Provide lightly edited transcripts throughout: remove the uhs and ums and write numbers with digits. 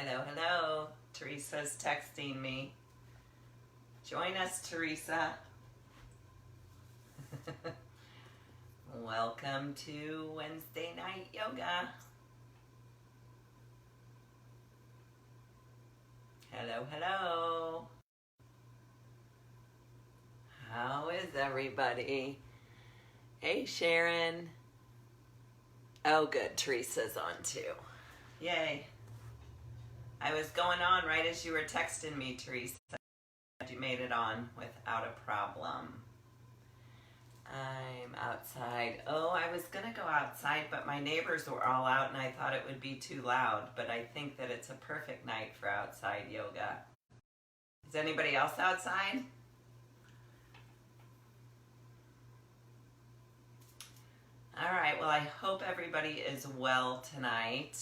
Hello, hello. Teresa's texting me. Join us, Teresa. Welcome to Wednesday night yoga. Hello, hello. How is everybody? Hey, Sharon. Oh, good. Teresa's on too. Yay. I was going on right as you were texting me, Teresa. You made it on without a problem. I'm outside. Oh, I was going to go outside, but my neighbors were all out and I thought it would be too loud. But I think that it's a perfect night for outside yoga. Is anybody else outside? All right, well, I hope everybody is well tonight.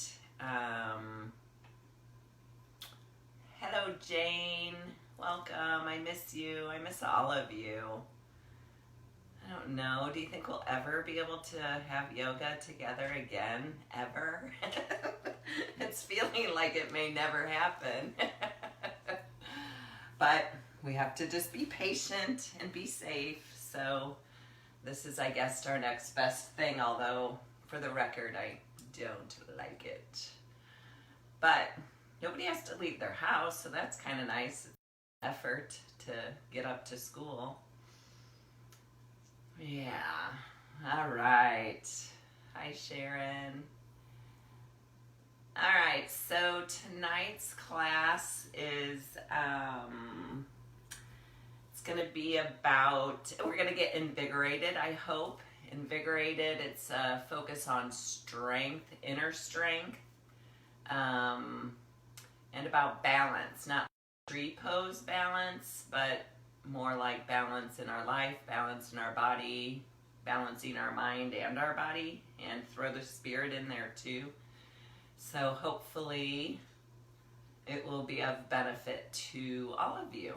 Hello, Jane. Welcome. I miss you. I miss all of you. I don't know. Do you think we'll ever be able to have yoga together again? Ever? It's feeling like it may never happen. But we have to just be patient and be safe. So this is, I guess, our next best thing, although for the record, I don't like it. But nobody has to leave their house, so that's kind of nice. It's an effort to get up to school. Yeah. All right. Hi, Sharon. All right, so tonight's class is, it's going to be about, we're going to get invigorated, I hope. Invigorated, it's a focus on strength, inner strength, and about balance, not tree pose balance, but more like balance in our life, balance in our body, balancing our mind and our body, and throw the spirit in there too. So hopefully it will be of benefit to all of you.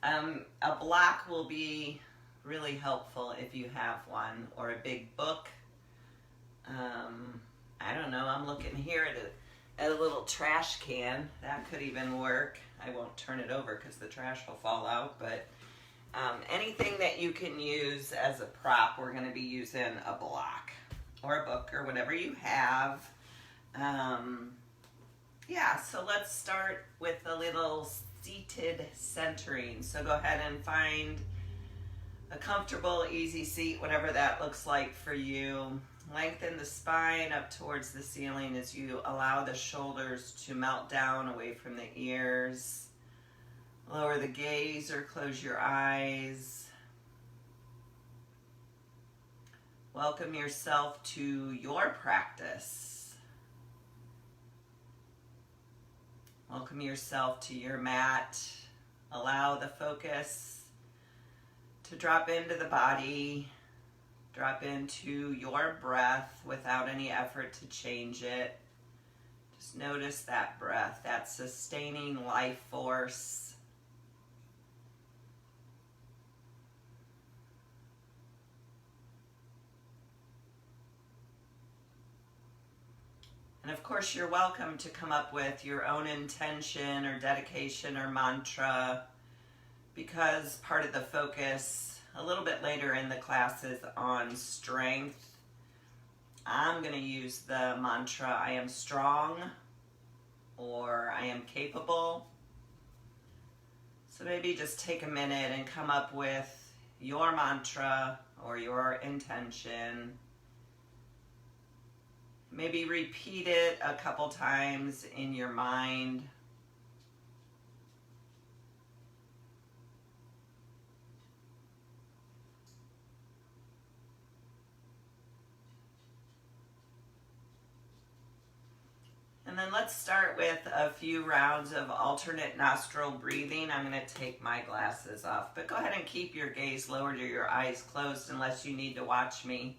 A block will be really helpful if you have one, or a big book. I don't know, I'm looking here at a little trash can. That could even work. I won't turn it over because the trash will fall out, but anything that you can use as a prop, we're going to be using a block or a book or whatever you have. Yeah, so let's start with a little seated centering. So go ahead and find a comfortable, easy seat, whatever that looks like for you. Lengthen the spine up towards the ceiling as you allow the shoulders to melt down away from the ears. Lower the gaze or close your eyes. Welcome yourself to your practice. Welcome yourself to your mat. Allow the focus to drop into the body. Drop into your breath without any effort to change it. Just notice that breath, that sustaining life force. And of course, you're welcome to come up with your own intention or dedication or mantra, because part of the focus a little bit later in the class is on strength. I'm going to use the mantra, I am strong, or I am capable. So maybe just take a minute and come up with your mantra or your intention. Maybe repeat it a couple times in your mind. And then let's start with a few rounds of alternate nostril breathing. I'm going to take my glasses off, but go ahead and keep your gaze lowered or your eyes closed unless you need to watch me.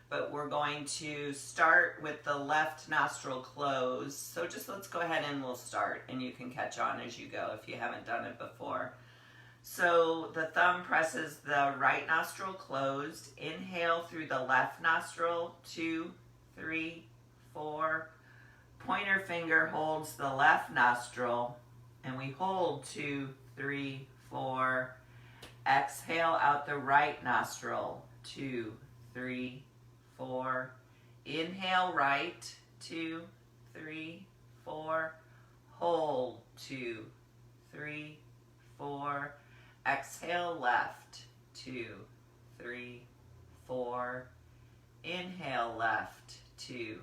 But we're going to start with the left nostril closed. So just let's go ahead and we'll start, and you can catch on as you go if you haven't done it before. So the thumb presses the right nostril closed. Inhale through the left nostril, 2, 3, 4, Pointer finger holds the left nostril, and we hold 2, 3, 4. Exhale out the right nostril, 2, 3, 4. Inhale right, 2, 3, 4. Hold, 2, 3, 4. Exhale left, 2, 3, 4. Inhale left, 2,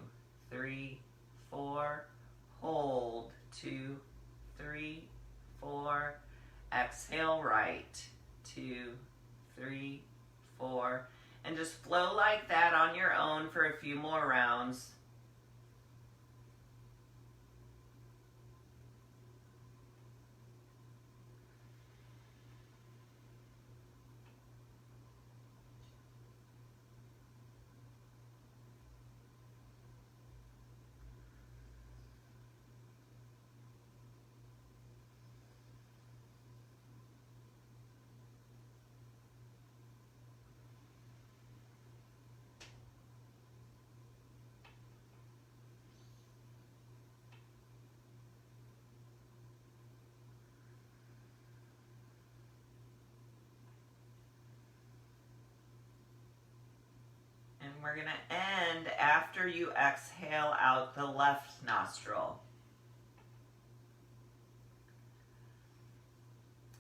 3, 4. Hold, 2, 3, 4. Exhale right, 2, 3, 4. And just flow like that on your own for a few more rounds. And we're going to end after you exhale out the left nostril.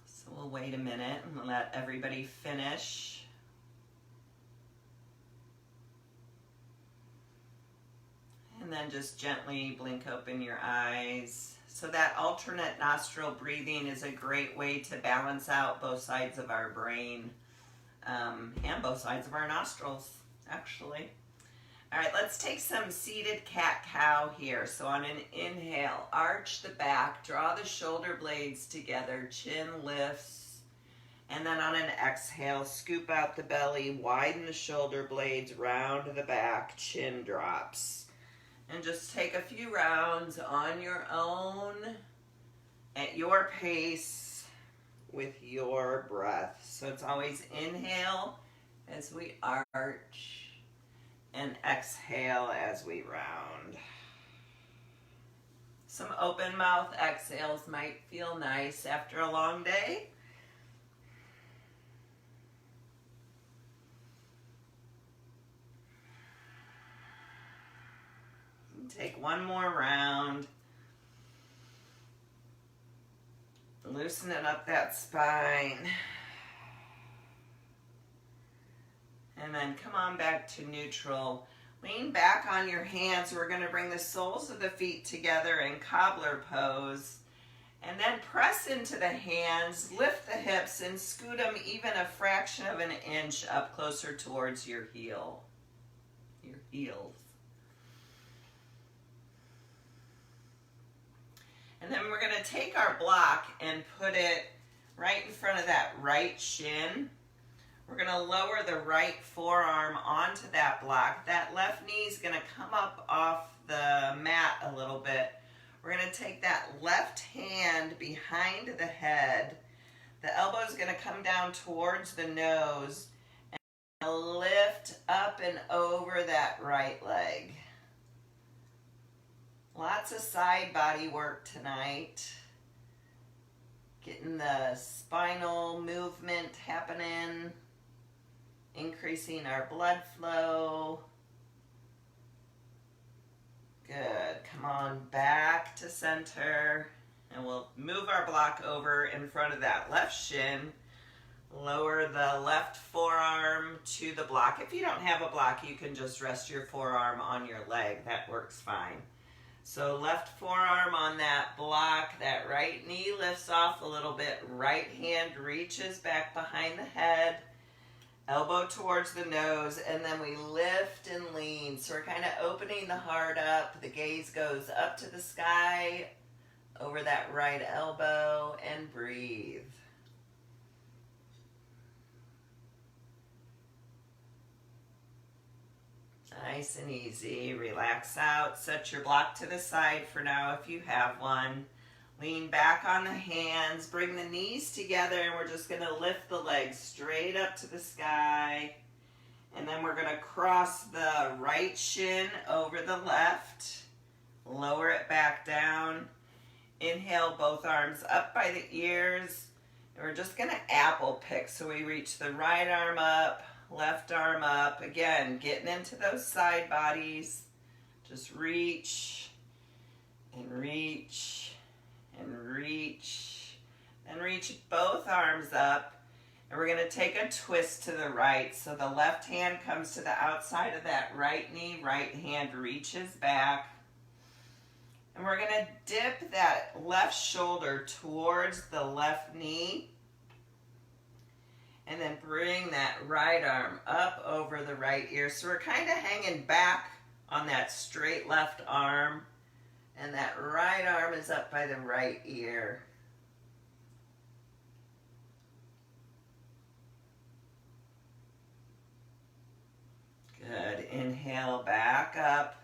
So we'll wait a minute and let everybody finish. And then just gently blink open your eyes. So that alternate nostril breathing is a great way to balance out both sides of our brain and both sides of our nostrils, actually. All right, let's take some seated cat-cow here. So on an inhale, arch the back, draw the shoulder blades together, chin lifts. And then on an exhale, scoop out the belly, widen the shoulder blades, round the back, chin drops. And just take a few rounds on your own, at your pace, with your breath. So it's always inhale as we arch, and exhale as we round. Some open mouth exhales might feel nice after a long day. Take one more round. Loosening up that spine. And then come on back to neutral. Lean back on your hands. We're going to bring the soles of the feet together in cobbler pose. And then press into the hands, lift the hips, and scoot them even a fraction of an inch up closer towards your heels. And then we're going to take our block and put it right in front of that right shin. We're going to lower the right forearm onto that block. That left knee is going to come up off the mat a little bit. We're going to take that left hand behind the head. The elbow is going to come down towards the nose and lift up and over that right leg. Lots of side body work tonight. Getting the spinal movement happening, increasing our blood flow. Good. Come on back to center, and we'll move our block over in front of that left shin. Lower the left forearm to the block. If you don't have a block, you can just rest your forearm on your leg. That works fine. So left forearm on that block, that right knee lifts off a little bit, right hand reaches back behind the head, elbow towards the nose, and then we lift and lean. So we're kind of opening the heart up, the gaze goes up to the sky, over that right elbow, and breathe. Nice and easy. Relax out. Set your block to the side for now if you have one. Lean back on the hands. Bring the knees together, and we're just going to lift the legs straight up to the sky. And then we're going to cross the right shin over the left. lower it back down. Inhale, both arms up by the ears. And we're just going to apple pick. So we reach the right arm up, left arm up. Again, getting into those side bodies. Just reach and reach and reach. And reach both arms up. And we're going to take a twist to the right. So the left hand comes to the outside of that right knee. Right hand reaches back. And we're going to dip that left shoulder towards the left knee. And then bring that right arm up over the right ear. So we're kind of hanging back on that straight left arm. And that right arm is up by the right ear. Good. Inhale, back up.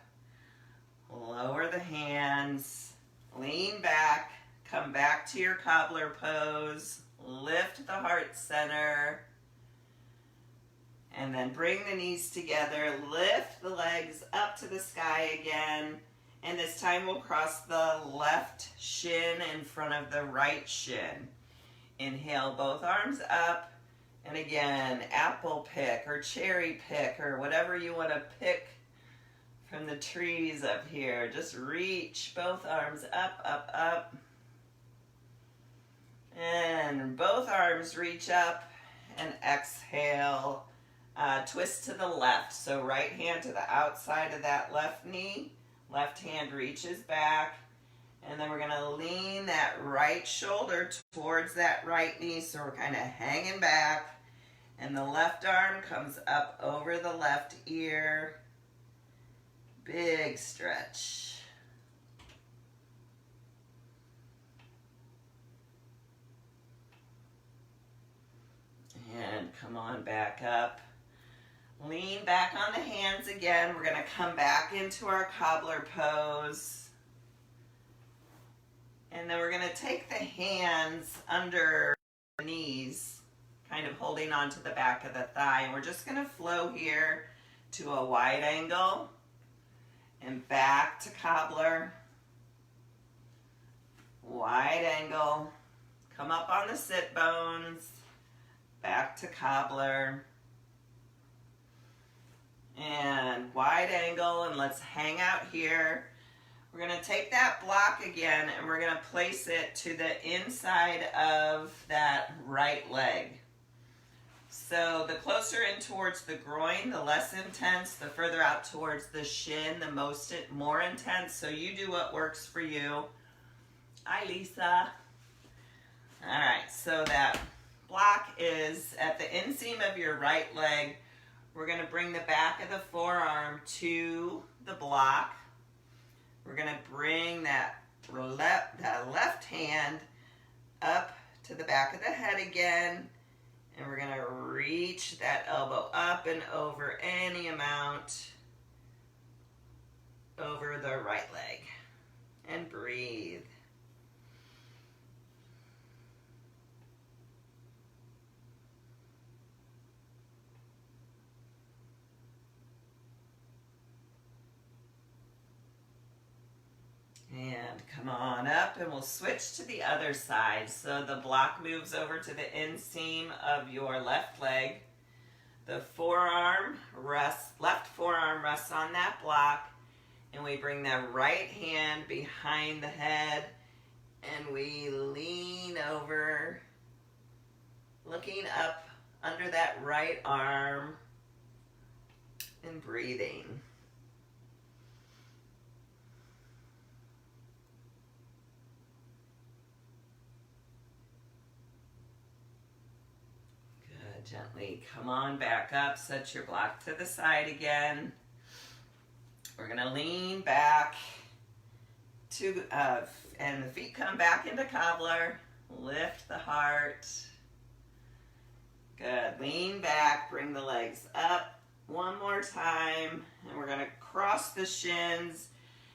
Lower the hands. Lean back. Come back to your cobbler pose. Lift the heart center. And then bring the knees together. Lift the legs up to the sky again. And this time we'll cross the left shin in front of the right shin. Inhale, both arms up. And again, apple pick or cherry pick or whatever you want to pick from the trees up here. Just reach both arms up, up, up. And both arms reach up and exhale. Twist to the left. So right hand to the outside of that left knee. Left hand reaches back. And then we're going to lean that right shoulder towards that right knee. So we're kind of hanging back. And the left arm comes up over the left ear. Big stretch. And come on back up. Lean back on the hands again. We're going to come back into our cobbler pose. And then we're going to take the hands under the knees, kind of holding onto the back of the thigh. And we're just going to flow here to a wide angle and back to cobbler. Wide angle. Come up on the sit bones. Back to cobbler. And wide angle, and let's hang out here. We're going to take that block again and we're going to place it to the inside of that right leg. So the closer in towards the groin, the less intense. The further out towards the shin, the more intense. So you do what works for you. Hi, Lisa. All right, so that block is at the inseam of your right leg. We're going to bring the back of the forearm to the block. We're going to bring that left hand up to the back of the head again. And we're going to reach that elbow up and over any amount over the right leg. And breathe. And come on up and we'll switch to the other side. So the block moves over to the inseam of your left leg. The left forearm rests on that block. And we bring the right hand behind the head and we lean over, looking up under that right arm and breathing. Gently come on back up, set your block to the side again. We're going to lean back to, and the feet come back into cobbler. Lift the heart. Good. Lean back, bring the legs up one more time. And we're going to cross the shins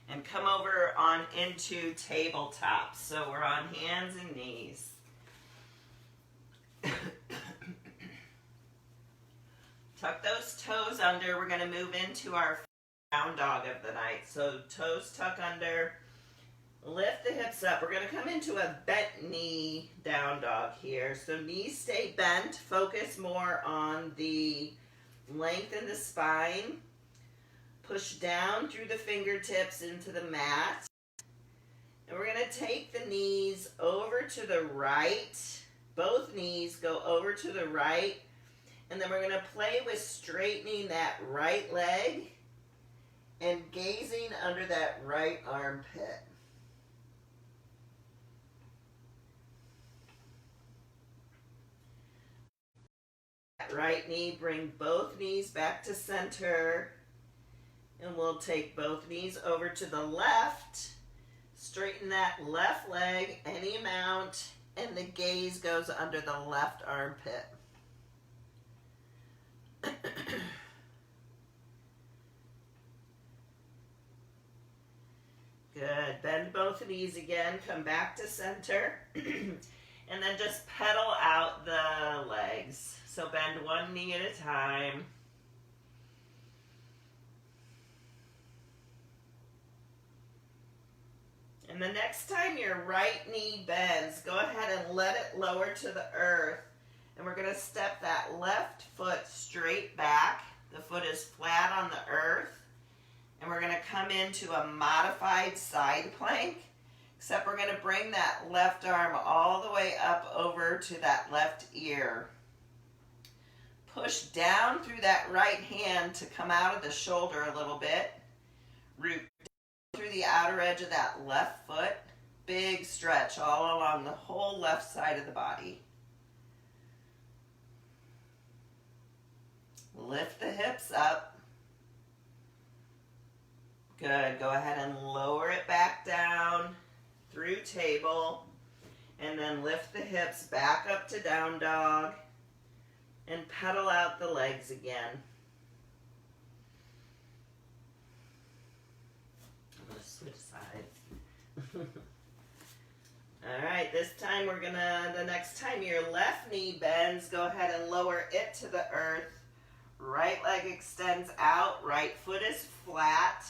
and come over on into tabletop. So we're on hands and knees. Tuck those toes under. We're going to move into our down dog of the night. So toes tuck under, lift the hips up. We're going to come into a bent knee down dog here. So knees stay bent. Focus more on the length in the spine. Push down through the fingertips into the mat. And we're going to take the knees over to the right. Both knees go over to the right. And then we're going to play with straightening that right leg and gazing under that right armpit. Right knee, bring both knees back to center. And we'll take both knees over to the left. Straighten that left leg any amount. And the gaze goes under the left armpit. Good. Bend both knees again. Come back to center. And then just pedal out the legs. So bend one knee at a time. And the next time your right knee bends, go ahead and let it lower to the earth. And we're going to step that left foot straight back. The foot is flat on the earth. And we're going to come into a modified side plank. Except we're going to bring that left arm all the way up over to that left ear. Push down through that right hand to come out of the shoulder a little bit. Root through the outer edge of that left foot. Big stretch all along the whole left side of the body. Lift the hips up. Good. Go ahead and lower it back down through table. And then lift the hips back up to down dog. And pedal out the legs again. I'm going to switch sides. All right, this time the next time your left knee bends, go ahead and lower it to the earth. Right leg extends out, right foot is flat.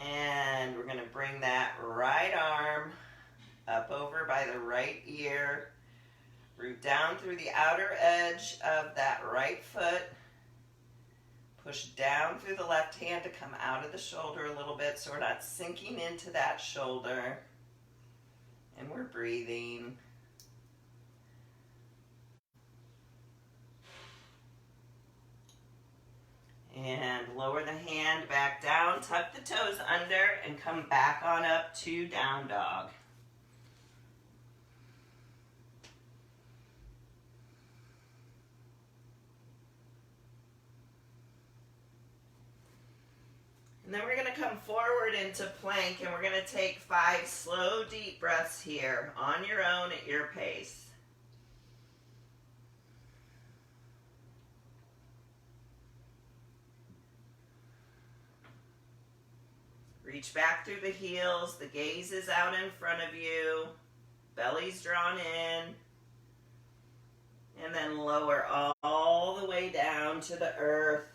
And we're going to bring that right arm up over by the right ear. Root down through the outer edge of that right foot. Push down through the left hand to come out of the shoulder a little bit so we're not sinking into that shoulder. And we're breathing. And lower the hand back down, tuck the toes under, and come back on up to down dog. And then we're going to come forward into plank, and we're going to take 5 slow, deep breaths here on your own at your pace. Reach back through the heels. The gaze is out in front of you. Belly's drawn in. And then lower all the way down to the earth.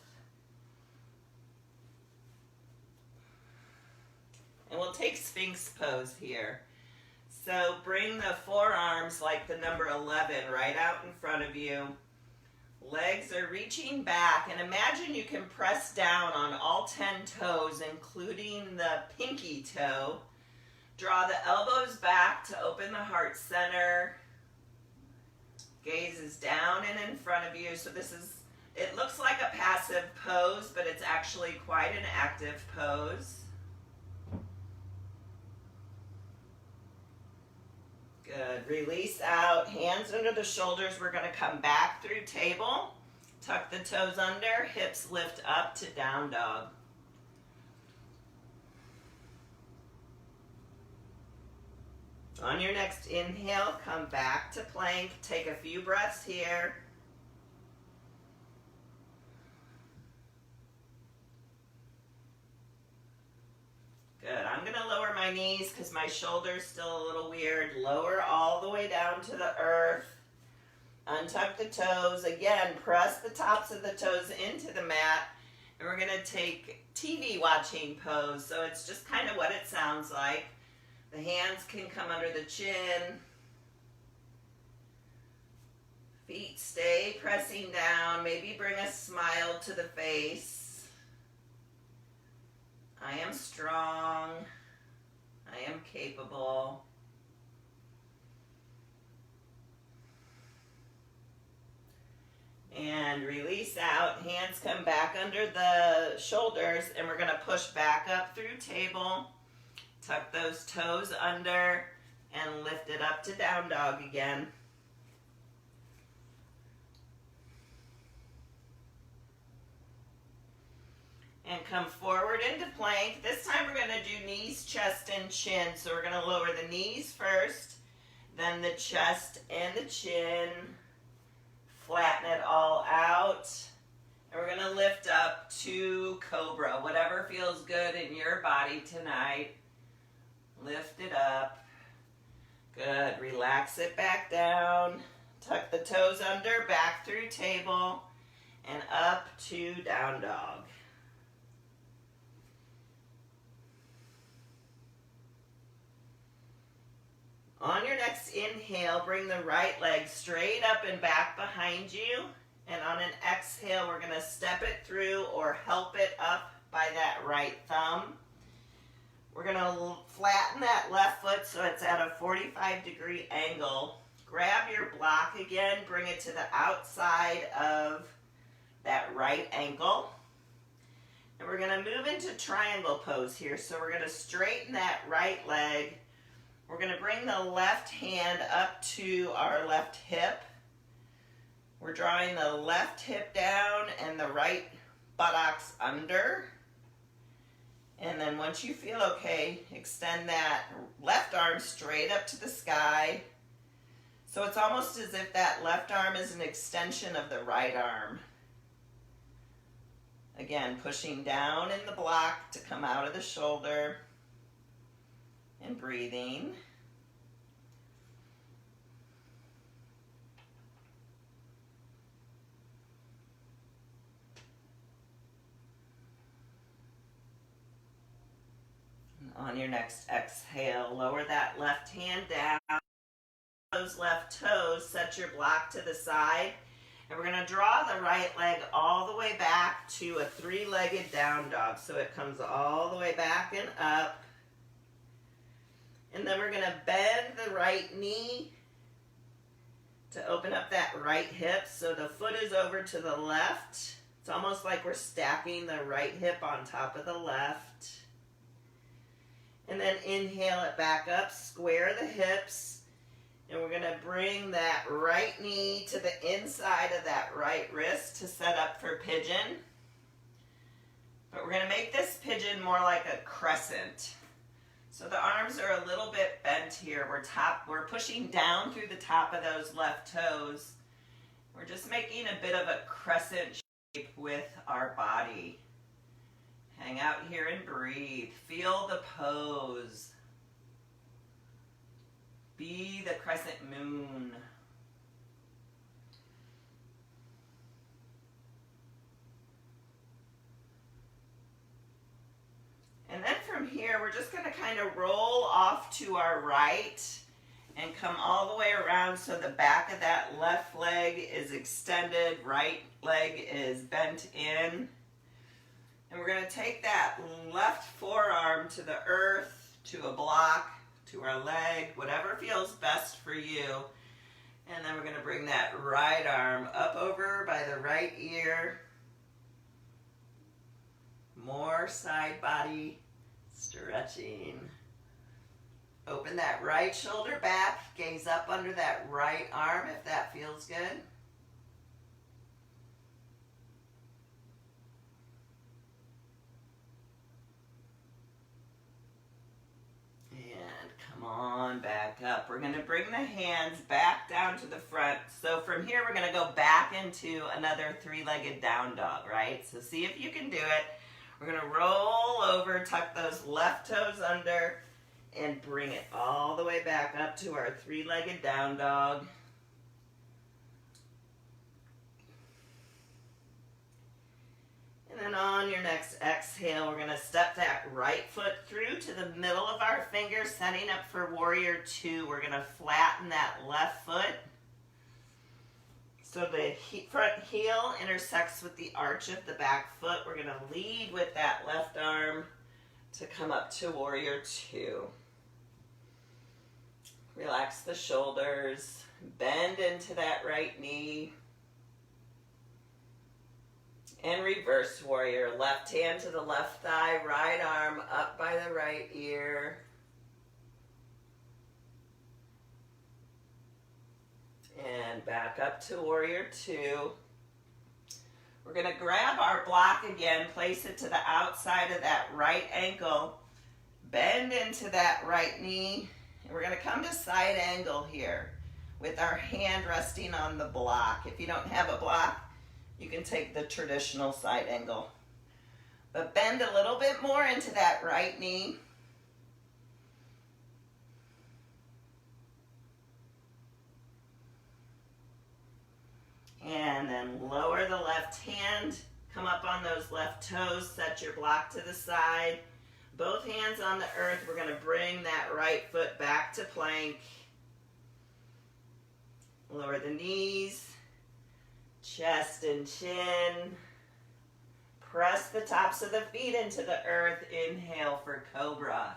And we'll take Sphinx pose here. So bring the forearms like the number 11 right out in front of you. Legs are reaching back, and imagine you can press down on all 10 toes, including the pinky toe. Draw the elbows back to open the heart center. Gaze is down and in front of you. So it looks like a passive pose, but it's actually quite an active pose. Good. Release out. Hands under the shoulders. We're going to come back through table. Tuck the toes under. Hips lift up to down dog. On your next inhale, come back to plank. Take a few breaths here. Good. I'm going to lower my knees because my shoulder's still a little weird. Lower all the way down to the earth. Untuck the toes. Again, press the tops of the toes into the mat And we're going to take TV watching pose. So it's just kind of what it sounds like. The hands can come under the chin. Feet stay pressing down. Maybe bring a smile to the face. I am strong. I am capable. And release out. Hands come back under the shoulders, and we're going to push back up through table. Tuck those toes under and lift it up to down dog again. And come forward into plank. This time we're going to do knees, chest, and chin. So we're going to lower the knees first, then the chest and the chin. Flatten it all out. And we're going to lift up to cobra. Whatever feels good in your body tonight. Lift it up. Good. Relax it back down. Tuck the toes under, back through table, and up to down dog. On your next inhale, bring the right leg straight up and back behind you. And on an exhale, we're going to step it through or help it up by that right thumb. We're going to flatten that left foot so it's at a 45-degree angle. Grab your block again, bring it to the outside of that right ankle. And we're going to move into triangle pose here. So we're going to straighten that right leg. We're going to bring the left hand up to our left hip. We're drawing the left hip down and the right buttocks under. And then once you feel okay, extend that left arm straight up to the sky. So it's almost as if that left arm is an extension of the right arm. Again, pushing down in the block to come out of the shoulder. And breathing. And on your next exhale, lower that left hand down. Those left toes, set your block to the side. And we're going to draw the right leg all the way back to a three-legged down dog. So it comes all the way back and up. And then we're going to bend the right knee to open up that right hip. So the foot is over to the left. It's almost like we're stacking the right hip on top of the left. And then inhale it back up, square the hips. And we're going to bring that right knee to the inside of that right wrist to set up for pigeon. But we're going to make this pigeon more like a crescent. So the arms are a little bit bent here. We're pushing down through the top of those left toes. We're just making a bit of a crescent shape with our body. Hang out here and breathe. Feel the pose. Be the crescent moon. And then from here, we're just going to kind of roll off to our right and come all the way around so the back of that left leg is extended, right leg is bent in. And we're going to take that left forearm to the earth, to a block, to our leg, whatever feels best for you. And then we're going to bring that right arm up over by the right ear. More side body stretching. Open that right shoulder back, gaze up under that right arm if that feels good. And come on back up. We're going to bring the hands back down to the front. So from here we're going to go back into another three-legged down dog, right? So see if you can do it. We're going to roll over, tuck those left toes under, and bring it all the way back up to our three-legged down dog. And then on your next exhale, we're going to step that right foot through to the middle of our fingers, setting up for warrior two. We're going to flatten that left foot so the front heel intersects with the arch of the back foot. We're going to lead with that left arm to come up to warrior two. Relax the shoulders, bend into that right knee. And reverse warrior, left hand to the left thigh, right arm up by the right ear. And back up to warrior two. We're going to grab our block again, place it to the outside of that right ankle, bend into that right knee, and we're going to come to side angle here with our hand resting on the block. If you don't have a block, you can take the traditional side angle. But bend a little bit more into that right knee. And then lower the left hand, come up on those left toes, set your block to the side. Both hands on the earth, we're going to bring that right foot back to plank. Lower the knees, chest and chin. Press the tops of the feet into the earth. Inhale for cobra.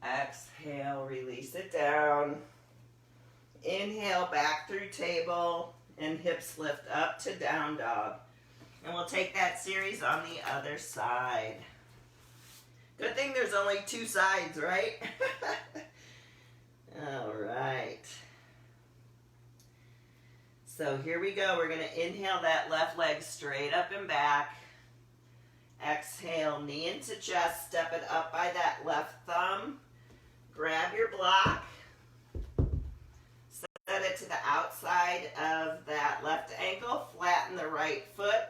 Exhale, release it down. Inhale, back through table, and hips lift up to down dog. And we'll take that series on the other side. Good thing there's only two sides, right? All right. So here we go. We're going to inhale that left leg straight up and back. Exhale, knee into chest, step it up by that left thumb. Grab your block. Set it to the outside of that left ankle. Flatten the right foot.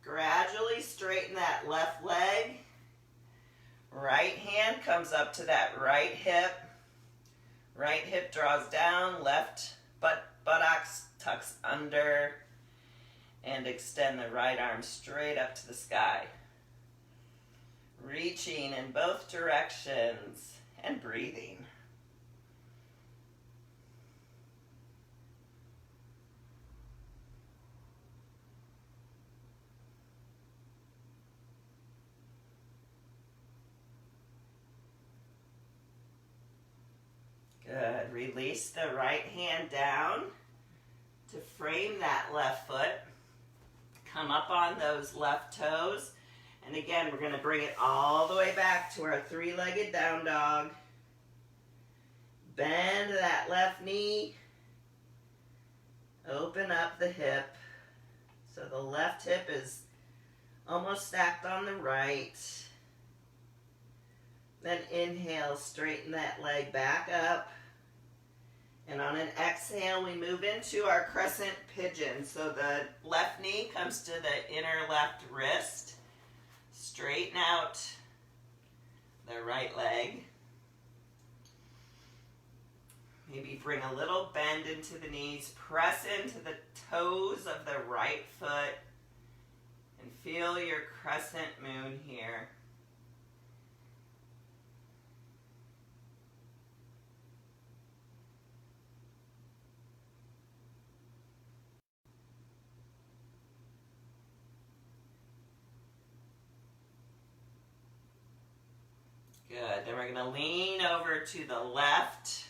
Gradually straighten that left leg. Right hand comes up to that right hip. Right hip draws down. Left buttocks tucks under. And extend the right arm straight up to the sky. Reaching in both directions and breathing. Good. Release the right hand down to frame that left foot. Come up on those left toes. And again, we're going to bring it all the way back to our three-legged down dog. Bend that left knee. Open up the hip. So the left hip is almost stacked on the right. Then inhale, straighten that leg back up. And on an exhale, we move into our crescent pigeon. So the left knee comes to the inner left wrist. Straighten out the right leg. Maybe bring a little bend into the knees. Press into the toes of the right foot. And feel your crescent moon here. Good. Then we're going to lean over to the left.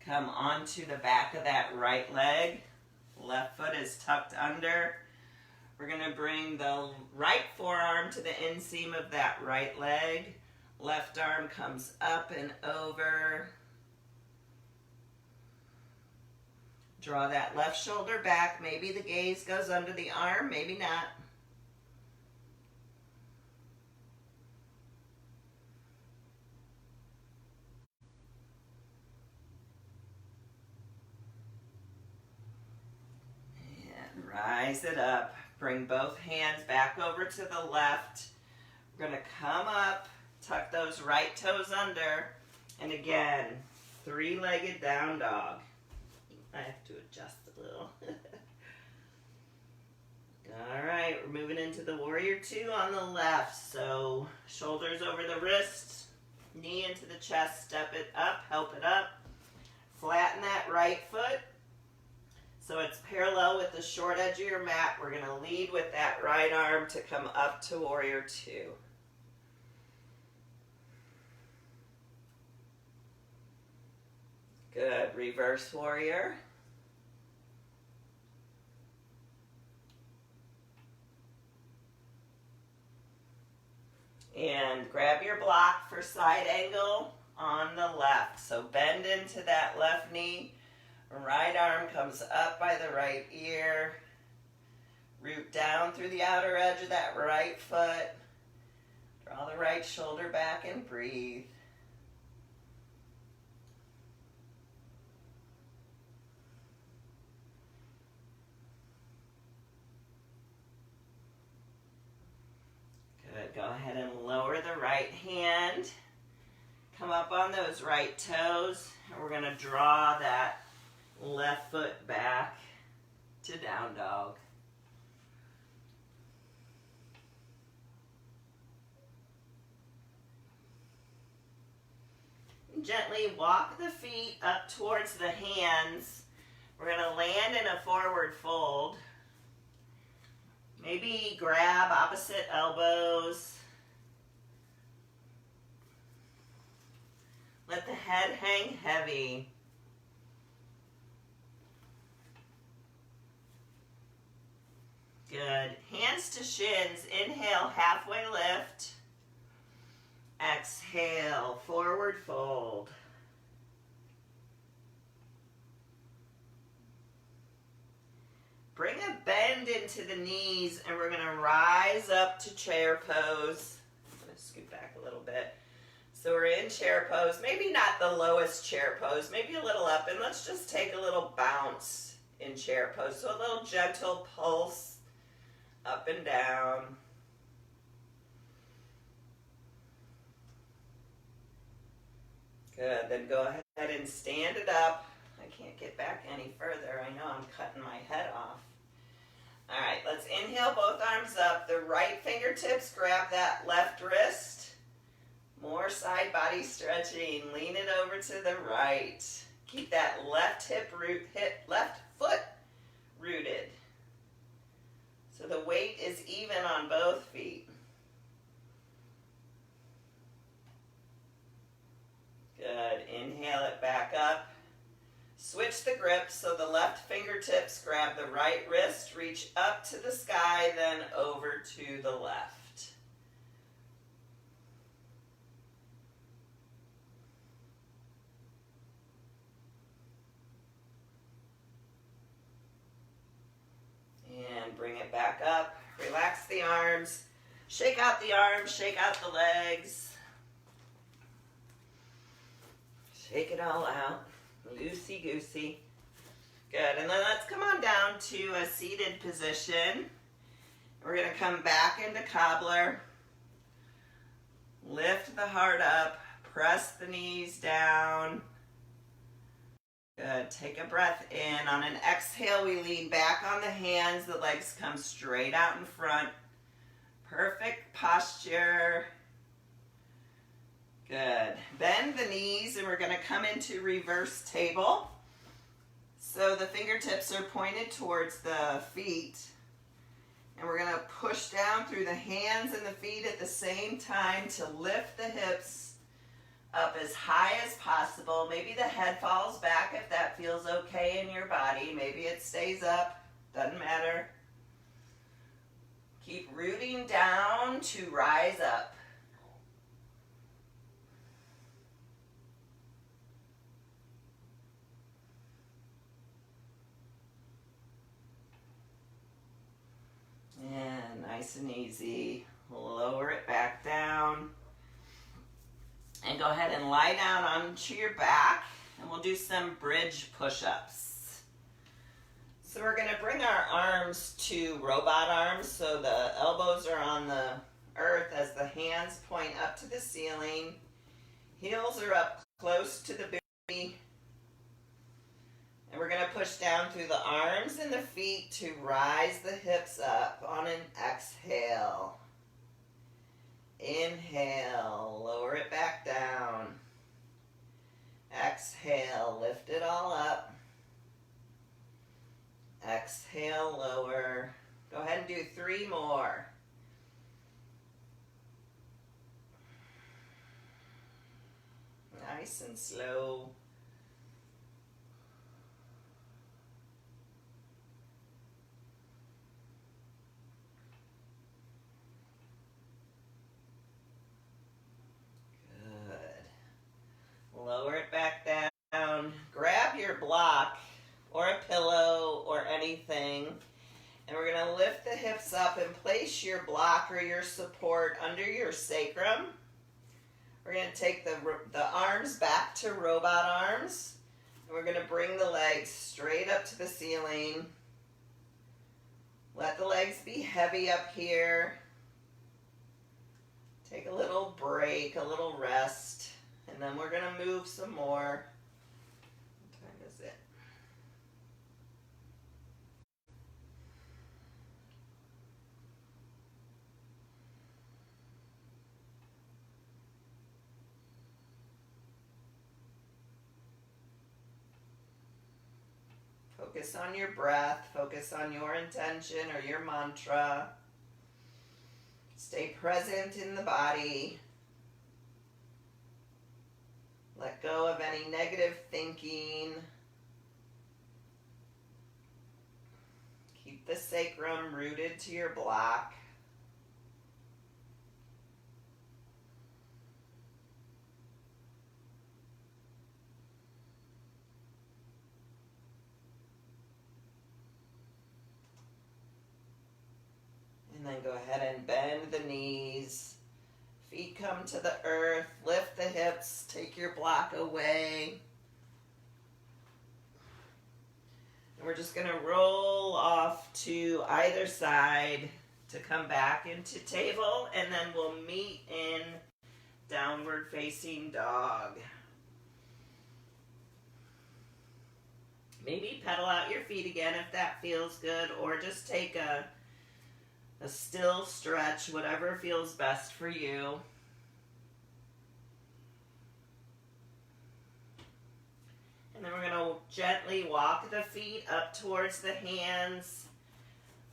Come onto the back of that right leg. Left foot is tucked under. We're going to bring the right forearm to the inseam of that right leg. Left arm comes up and over. Draw that left shoulder back. Maybe the gaze goes under the arm, maybe not. Rise it up. Bring both hands back over to the left. We're going to come up, tuck those right toes under, and again, three-legged down dog. I have to adjust a little. Good. All right, we're moving into the warrior two on the left. So shoulders over the wrists, knee into the chest, step it up, help it up. Flatten that right foot so it's parallel with the short edge of your mat. We're going to lead with that right arm to come up to warrior two. Good. Reverse warrior. And grab your block for side angle on the left. So bend into that left knee. Right arm comes up by the right ear. Root down through the outer edge of that right foot. Draw the right shoulder back and breathe. Good. Go ahead and lower the right hand. Come up on those right toes. And we're going to draw that left foot back to down dog. Gently walk the feet up towards the hands. We're going to land in a forward fold. Maybe grab opposite elbows. Let the head hang heavy. Good. Hands to shins. Inhale, halfway lift. Exhale, forward fold. Bring a bend into the knees and we're going to rise up to chair pose. I'm going to scoot back a little bit. So we're in chair pose, maybe not the lowest chair pose, maybe a little up, and let's just take a little bounce in chair pose. So a little gentle pulse up and down. Good, then go ahead and stand it up. I can't get back any further. I know I'm cutting my head off. All right, let's inhale both arms up. The right fingertips grab that left wrist. More side body stretching. Lean it over to the right. Keep that left left foot rooted. So the weight is even on both feet. Good. Inhale it back up. Switch the grip so the left fingertips grab the right wrist, reach up to the sky, then over to the left. And bring it back up. Relax the arms. Shake out the arms, shake out the legs. Shake it all out. Loosey-goosey. Good. And then let's come on down to a seated position. We're going to come back into cobbler. Lift the heart up. Press the knees down. Good. Take a breath in. On an exhale, we lean back on the hands. The legs come straight out in front. Perfect posture. Good. Bend the knees and we're going to come into reverse table. So the fingertips are pointed towards the feet. And we're going to push down through the hands and the feet at the same time to lift the hips up as high as possible. Maybe the head falls back if that feels okay in your body. Maybe it stays up. Doesn't matter. Keep rooting down to rise up. And nice and easy. Lower it back down. And go ahead and lie down onto your back. And we'll do some bridge push-ups. So we're going to bring our arms to robot arms. So the elbows are on the earth as the hands point up to the ceiling. Heels are up close to the booty. And we're going to push down through the arms and the feet to rise the hips up on an exhale. Inhale, lower it back down. Exhale, lift it all up. Exhale, lower. Go ahead and do 3 more. Nice and slow. Lower it back down. Grab your block or a pillow or anything. And we're going to lift the hips up and place your block or your support under your sacrum. We're going to take the arms back to robot arms. And we're going to bring the legs straight up to the ceiling. Let the legs be heavy up here. Take a little break, a little rest. And then we're going to move some more. What time is it? Focus on your breath. Focus on your intention or your mantra. Stay present in the body. Let go of any negative thinking. Keep the sacrum rooted to your block. And then go ahead and bend the knees. Feet come to the earth, lift the hips, take your block away. And we're just going to roll off to either side to come back into table, and then we'll meet in downward facing dog. Maybe pedal out your feet again if that feels good, or just take a still stretch, whatever feels best for you. And then we're going to gently walk the feet up towards the hands,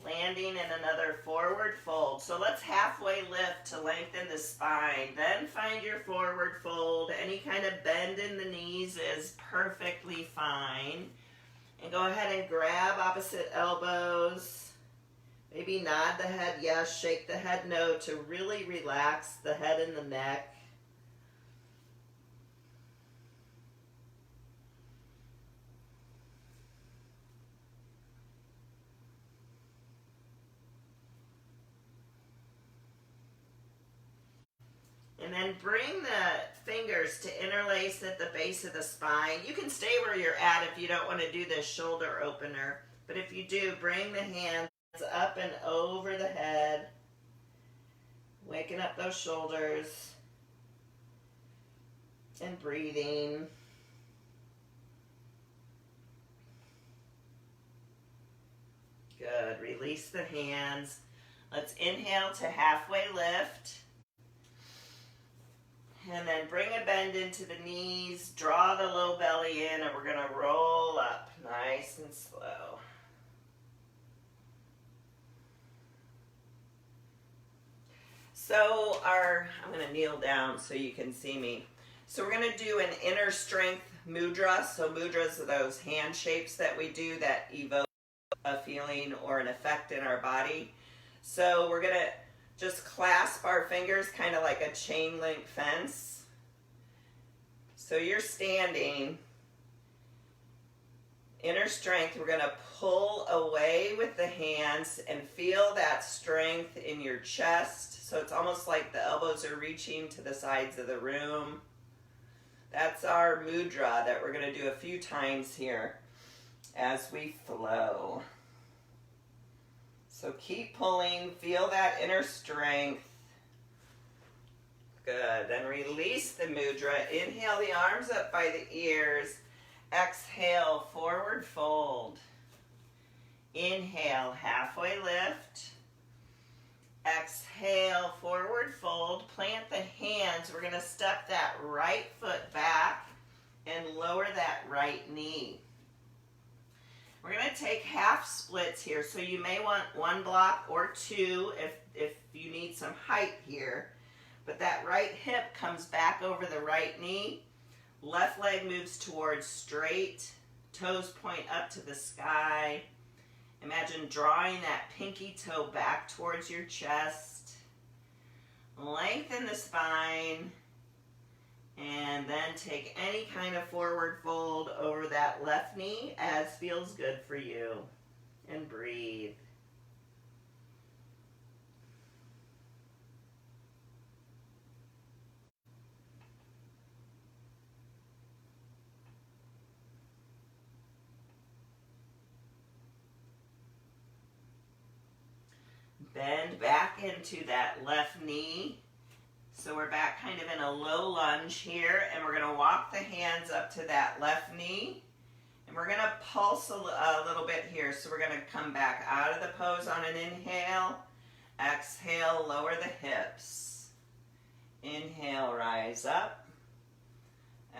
landing in another forward fold. So let's halfway lift to lengthen the spine. Then find your forward fold. Any kind of bend in the knees is perfectly fine. And go ahead and grab opposite elbows. Maybe nod the head yes, shake the head no to really relax the head and the neck. And then bring the fingers to interlace at the base of the spine. You can stay where you're at if you don't want to do this shoulder opener. But if you do, bring the hands up and over the head, waking up those shoulders and breathing. Good. Release the hands. Let's inhale to halfway lift. And then bring a bend into the knees, draw the low belly in, and we're going to roll up nice and slow. So I'm going to kneel down so you can see me. So we're going to do an inner strength mudra. So mudras are those hand shapes that we do that evoke a feeling or an effect in our body. So we're going to just clasp our fingers kind of like a chain link fence. So you're standing. Inner strength, we're going to pull away with the hands and feel that strength in your chest. So it's almost like the elbows are reaching to the sides of the room. That's our mudra that we're going to do a few times here as we flow. So keep pulling, feel that inner strength. Good. Then release the mudra. Inhale the arms up by the ears. Exhale, forward fold. Inhale, halfway lift. Exhale, forward fold. Plant the hands. We're going to step that right foot back and lower that right knee. We're going to take half splits here, so you may want one block or two if you need some height here. But that right hip comes back over the right knee. Left leg moves towards straight. Toes point up to the sky. Imagine drawing that pinky toe back towards your chest. Lengthen the spine. And then take any kind of forward fold over that left knee as feels good for you. And breathe. Bend back into that left knee. So we're back kind of in a low lunge here, and we're going to walk the hands up to that left knee. And we're going to pulse a little bit here. So we're going to come back out of the pose on an inhale. Exhale, lower the hips. Inhale, rise up.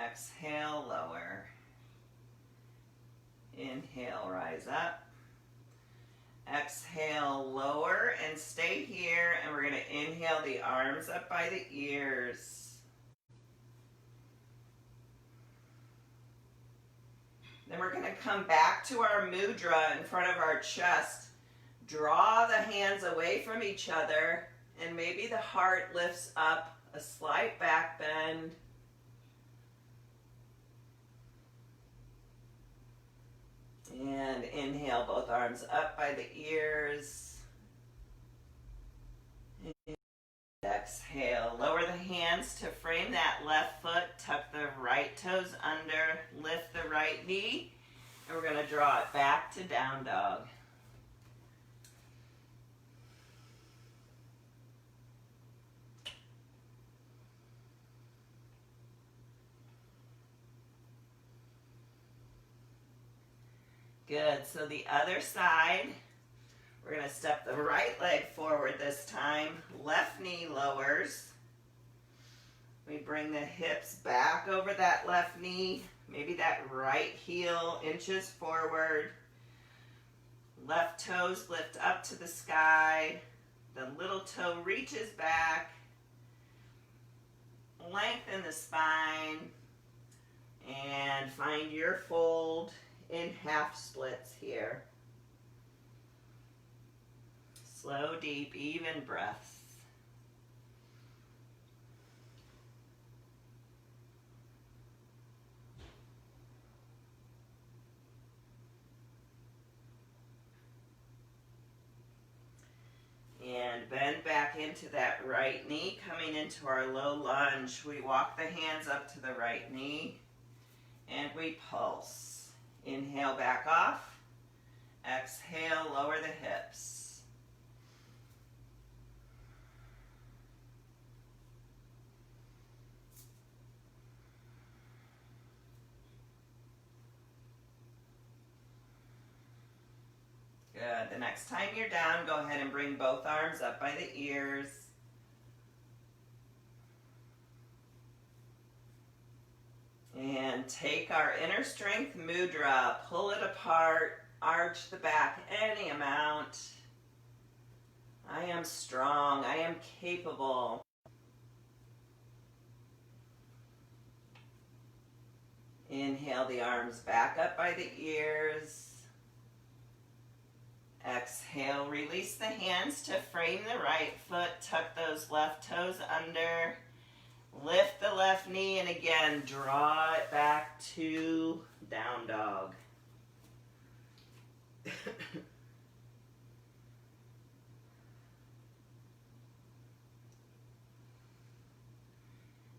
Exhale, lower. Inhale, rise up. Exhale, lower, and stay here, and we're going to inhale the arms up by the ears. Then we're going to come back to our mudra in front of our chest. Draw the hands away from each other, and maybe the heart lifts up, a slight back bend. And inhale, both arms up by the ears. Exhale, lower the hands to frame that left foot. Tuck the right toes under, lift the right knee. And we're going to draw it back to down dog. Good, so the other side, we're going to step the right leg forward this time. Left knee lowers. We bring the hips back over that left knee. Maybe that right heel inches forward. Left toes lift up to the sky. The little toe reaches back. Lengthen the spine. And find your fold in half splits here. Slow, deep, even breaths. And bend back into that right knee, coming into our low lunge. We walk the hands up to the right knee, and we pulse. Inhale, back off. Exhale, lower the hips. Good. The next time you're down, go ahead and bring both arms up by the ears. And take our inner strength mudra, pull it apart, arch the back any amount. I am strong, I am capable. Inhale the arms back up by the ears. Exhale, release the hands to frame the right foot, tuck those left toes under. Lift the left knee, and again, draw it back to down dog.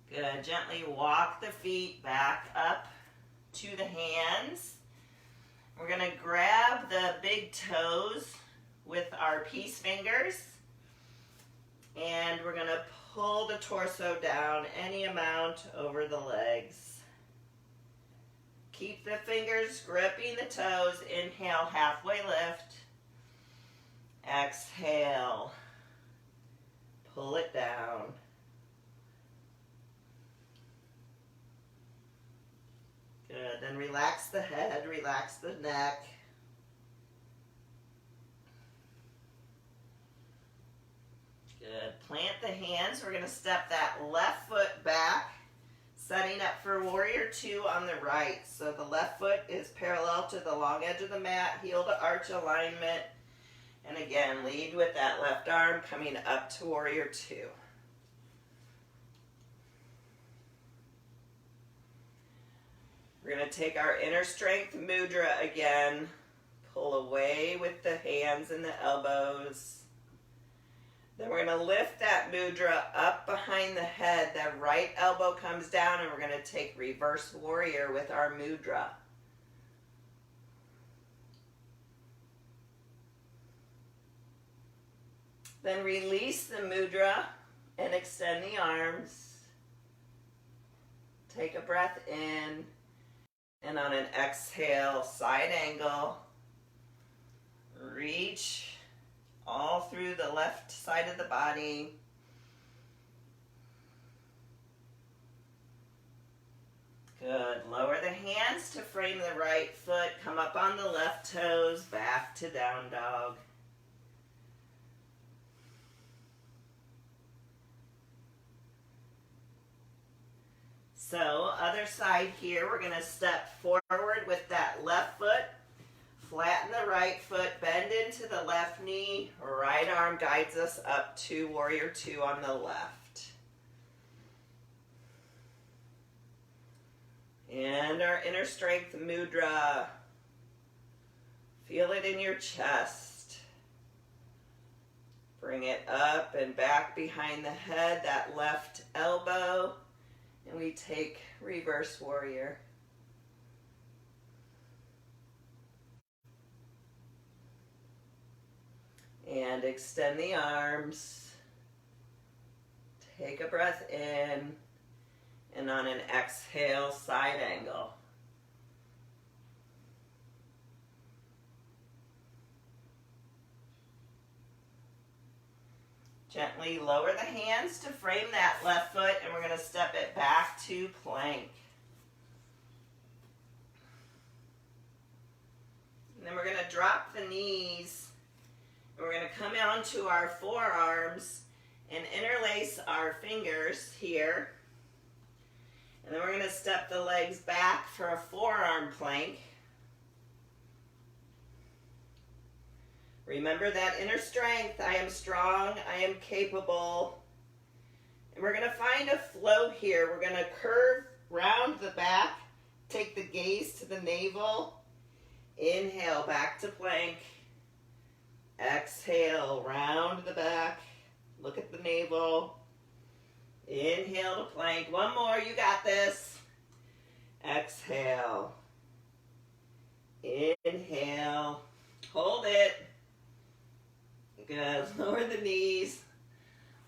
Good. Gently walk the feet back up to the hands. We're going to grab the big toes with our peace fingers, and we're going to pull the torso down any amount over the legs. Keep the fingers gripping the toes. Inhale, halfway lift. Exhale. Pull it down. Good. Then relax the head, relax the neck. Good. Plant the hands. We're going to step that left foot back, setting up for warrior two on the right. So the left foot is parallel to the long edge of the mat, heel to arch alignment. And again, lead with that left arm coming up to warrior two. We're going to take our inner strength mudra again. Pull away with the hands and the elbows. Then we're going to lift that mudra up behind the head. That right elbow comes down and we're going to take reverse warrior with our mudra. Then release the mudra and extend the arms. Take a breath in. And on an exhale, side angle. Reach all through the left side of the body. Good. Lower the hands to frame the right foot. Come up on the left toes. Back to down dog. So, other side here, we're going to step forward with that left foot. Flatten the right foot, bend into the left knee. Right arm guides us up to warrior two on the left. And our inner strength mudra. Feel it in your chest. Bring it up and back behind the head, that left elbow. And we take reverse warrior. And extend the arms. Take a breath in. And on an exhale, side angle. Gently lower the hands to frame that left foot, and we're going to step it back to plank. And then we're going to drop the knees. And we're going to come onto our forearms and interlace our fingers here. And then we're going to step the legs back for a forearm plank. Remember that inner strength. I am strong. I am capable. And we're going to find a flow here. We're going to curve round the back. Take the gaze to the navel. Inhale, back to plank. Exhale, round the back. Look at the navel. Inhale to plank. One more. You got this. Exhale. Inhale. Hold it. Good. Lower the knees.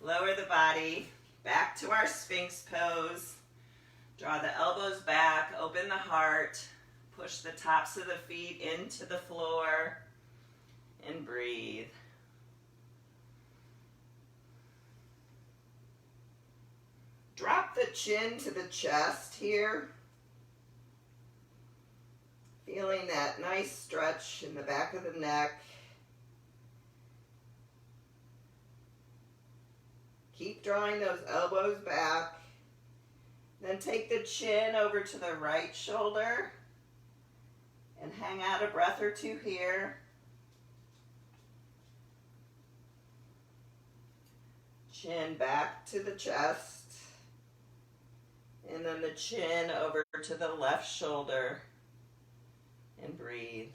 Lower the body. Back to our Sphinx pose. Draw the elbows back. Open the heart. Push the tops of the feet into the floor. And breathe. Drop the chin to the chest here. Feeling that nice stretch in the back of the neck. Keep drawing those elbows back. Then take the chin over to the right shoulder and hang out a breath or two here. Chin back to the chest. And then the chin over to the left shoulder. And breathe.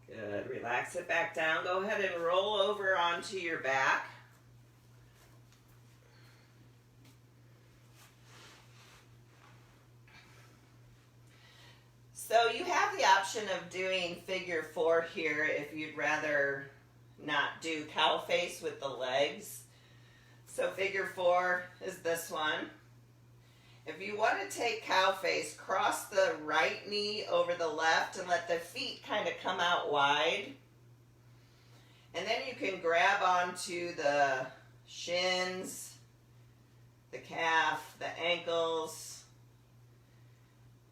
Good. Relax it back down. Go ahead and roll over onto your back. So you have the option of doing figure four here if you'd rather not do cow face with the legs. So figure 4 is this one. If you want to take cow face, cross the right knee over the left and let the feet kind of come out wide. And then you can grab onto the shins, the calf, the ankles,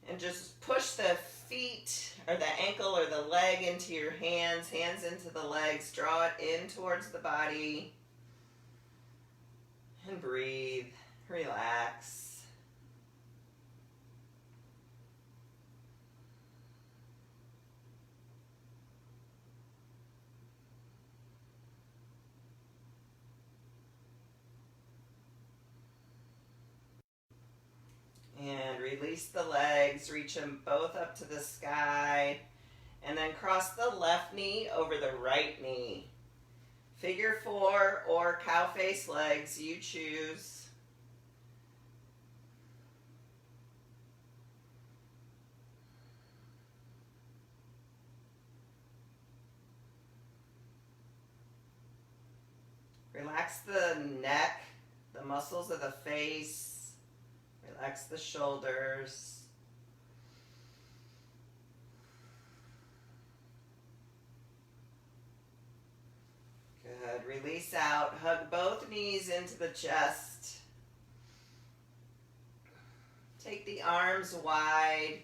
and just push the feet or the ankle or the leg into your hands, hands into the legs, draw it in towards the body, and breathe, relax. And release the legs, reach them both up to the sky, and then cross the left knee over the right knee. Figure 4 or cow face legs, you choose. Relax the neck, the muscles of the face. Relax the shoulders. Good. Release out. Hug both knees into the chest. Take the arms wide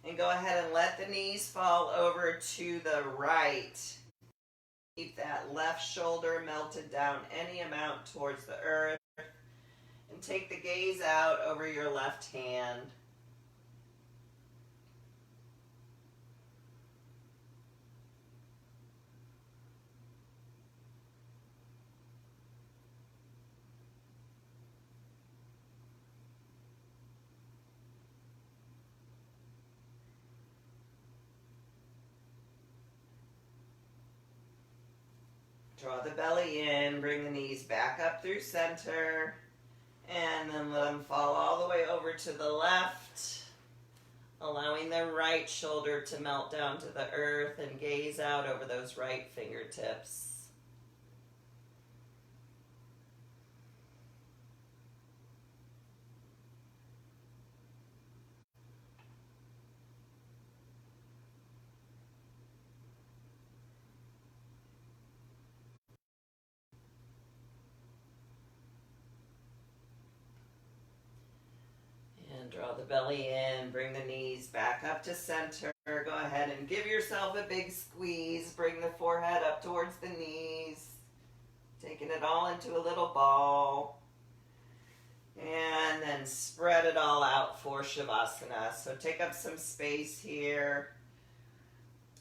and go ahead and let the knees fall over to the right. Keep that left shoulder melted down any amount towards the earth. And take the gaze out over your left hand. Draw the belly in, bring the knees back up through center. And then let them fall all the way over to the left, allowing the right shoulder to melt down to the earth and gaze out over those right fingertips. Draw the belly in, bring the knees back up to center. Go ahead and give yourself a big squeeze. Bring the forehead up towards the knees. Taking it all into a little ball. And then spread it all out for Shavasana. So take up some space here.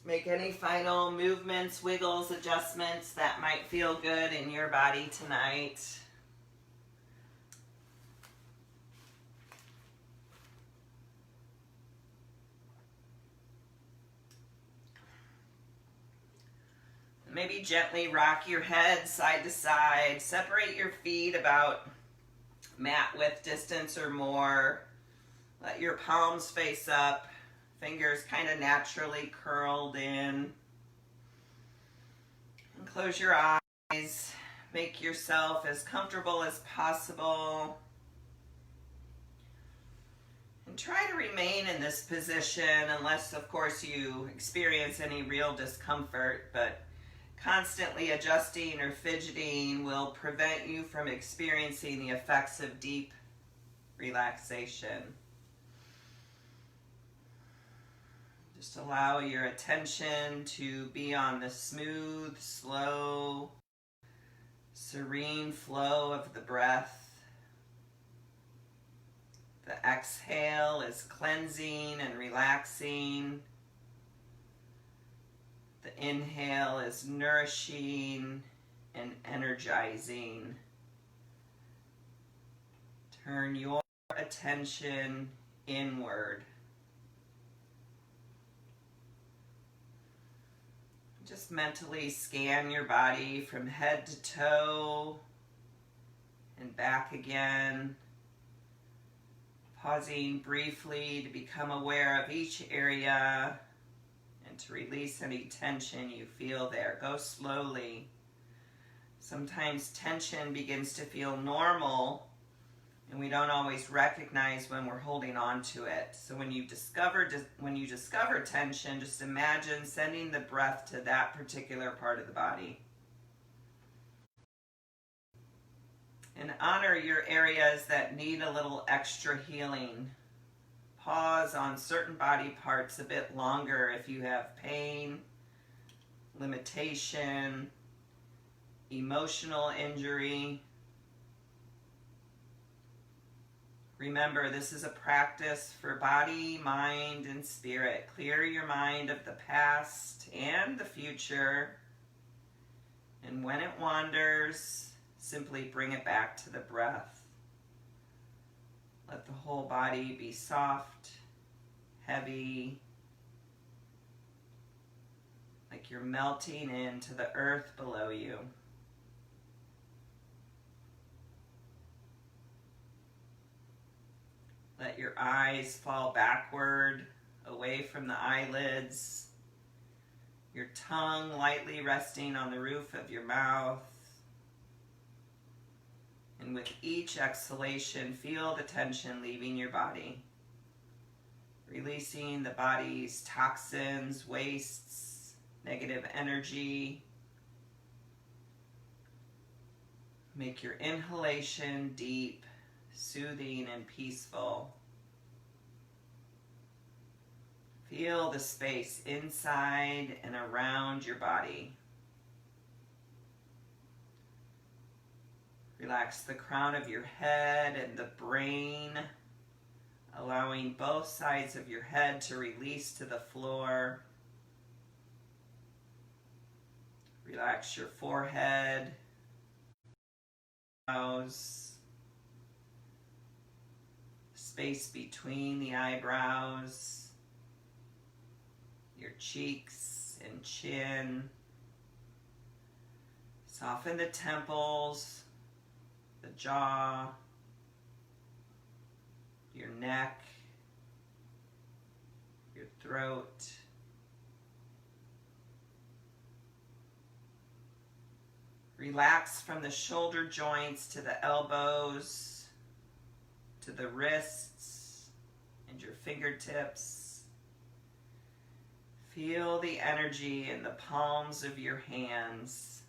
Make any final movements, wiggles, adjustments that might feel good in your body tonight. Maybe gently rock your head side to side. Separate your feet about mat width distance or more. Let your palms face up. Fingers kind of naturally curled in. And close your eyes. Make yourself as comfortable as possible. And try to remain in this position unless, of course, you experience any real discomfort, but constantly adjusting or fidgeting will prevent you from experiencing the effects of deep relaxation. Just allow your attention to be on the smooth, slow, serene flow of the breath. The exhale is cleansing and relaxing. The inhale is nourishing and energizing. Turn your attention inward. Just mentally scan your body from head to toe and back again. Pausing briefly to become aware of each area and to release any tension you feel there. Go slowly. Sometimes tension begins to feel normal, and we don't always recognize when we're holding on to it. So when you discover tension, just imagine sending the breath to that particular part of the body. And honor your areas that need a little extra healing. Pause on certain body parts a bit longer if you have pain, limitation, emotional injury. Remember, this is a practice for body, mind, and spirit. Clear your mind of the past and the future. And when it wanders, simply bring it back to the breath. Let the whole body be soft, heavy, like you're melting into the earth below you. Let your eyes fall backward, away from the eyelids. Your tongue lightly resting on the roof of your mouth. And with each exhalation, feel the tension leaving your body. Releasing the body's toxins, wastes, negative energy. Make your inhalation deep, soothing, and peaceful. Feel the space inside and around your body. Relax the crown of your head and the brain, allowing both sides of your head to release to the floor. Relax your forehead, eyebrows, space between the eyebrows, your cheeks and chin. Soften the temples, the jaw, your neck, your throat. Relax from the shoulder joints to the elbows, to the wrists and your fingertips. Feel the energy in the palms of your hands.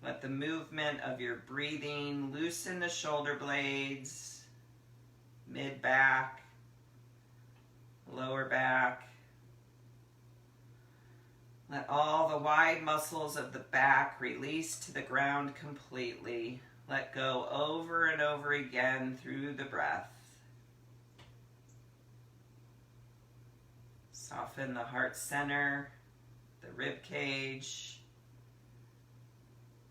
Let the movement of your breathing loosen the shoulder blades, mid-back, lower back. Let all the wide muscles of the back release to the ground completely. Let go over and over again through the breath. Soften the heart center, the rib cage,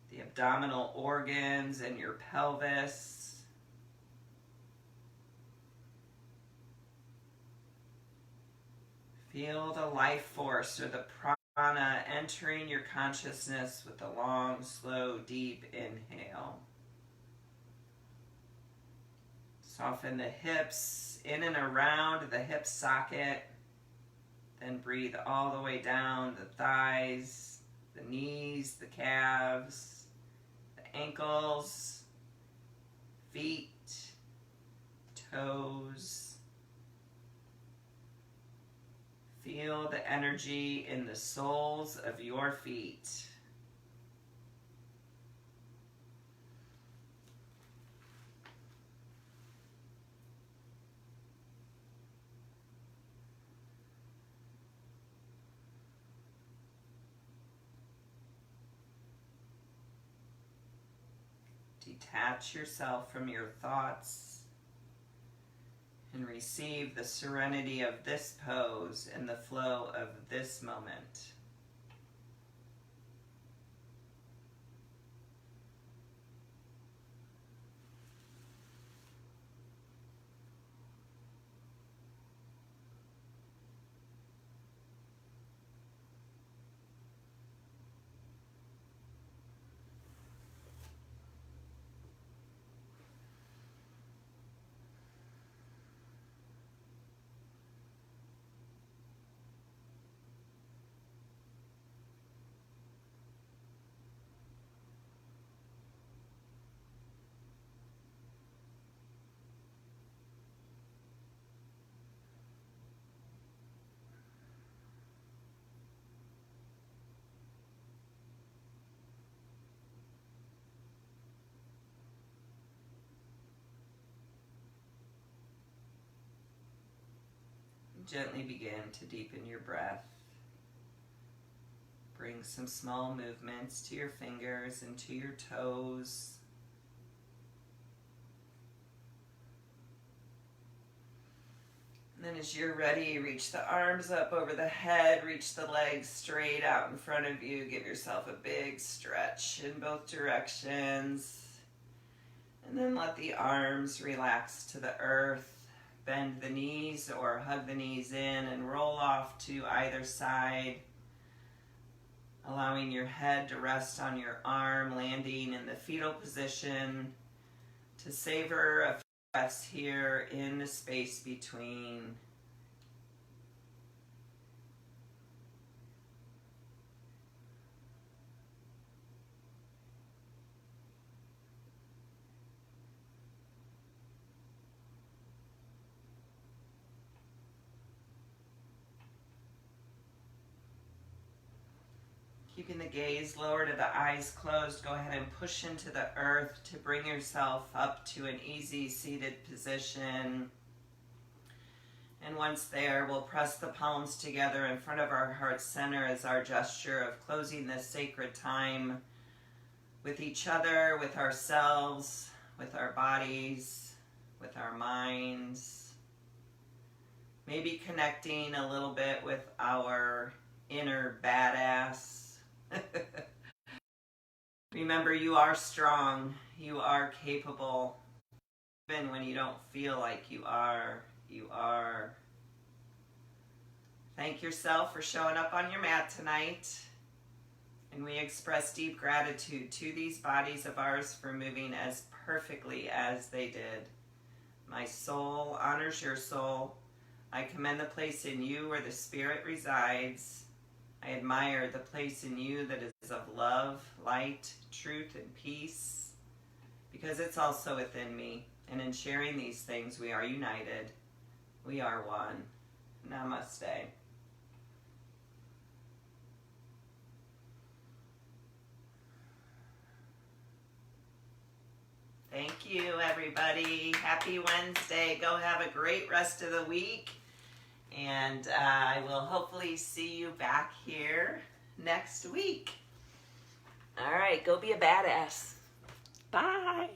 the abdominal organs and your pelvis. Feel the life force or the prana entering your consciousness with a long, slow, deep inhale. Soften the hips in and around the hip socket. Then breathe all the way down the thighs, the knees, the calves, ankles, feet, toes. Feel the energy in the soles of your feet. Detach yourself from your thoughts and receive the serenity of this pose and the flow of this moment. Gently begin to deepen your breath. Bring some small movements to your fingers and to your toes. And then as you're ready, reach the arms up over the head, reach the legs straight out in front of you. Give yourself a big stretch in both directions. And then let the arms relax to the earth. Bend the knees or hug the knees in and roll off to either side, allowing your head to rest on your arm, landing in the fetal position to savor a few breaths here in the space between. Keeping the gaze lower to the eyes closed, go ahead and push into the earth to bring yourself up to an easy seated position. And once there, we'll press the palms together in front of our heart center as our gesture of closing this sacred time with each other, with ourselves, with our bodies, with our minds. Maybe connecting a little bit with our inner badass. Remember, you are strong, you are capable, even when you don't feel like you are, you are. Thank yourself for showing up on your mat tonight, and we express deep gratitude to these bodies of ours for moving as perfectly as they did. My soul honors your soul. I commend the place in you where the Spirit resides. I admire the place in you that is of love, light, truth, and peace, because it's also within me. And in sharing these things, we are united. We are one. Namaste. Thank you, everybody. Happy Wednesday. Go have a great rest of the week. And I will hopefully see you back here next week. All right, go be a badass. Bye.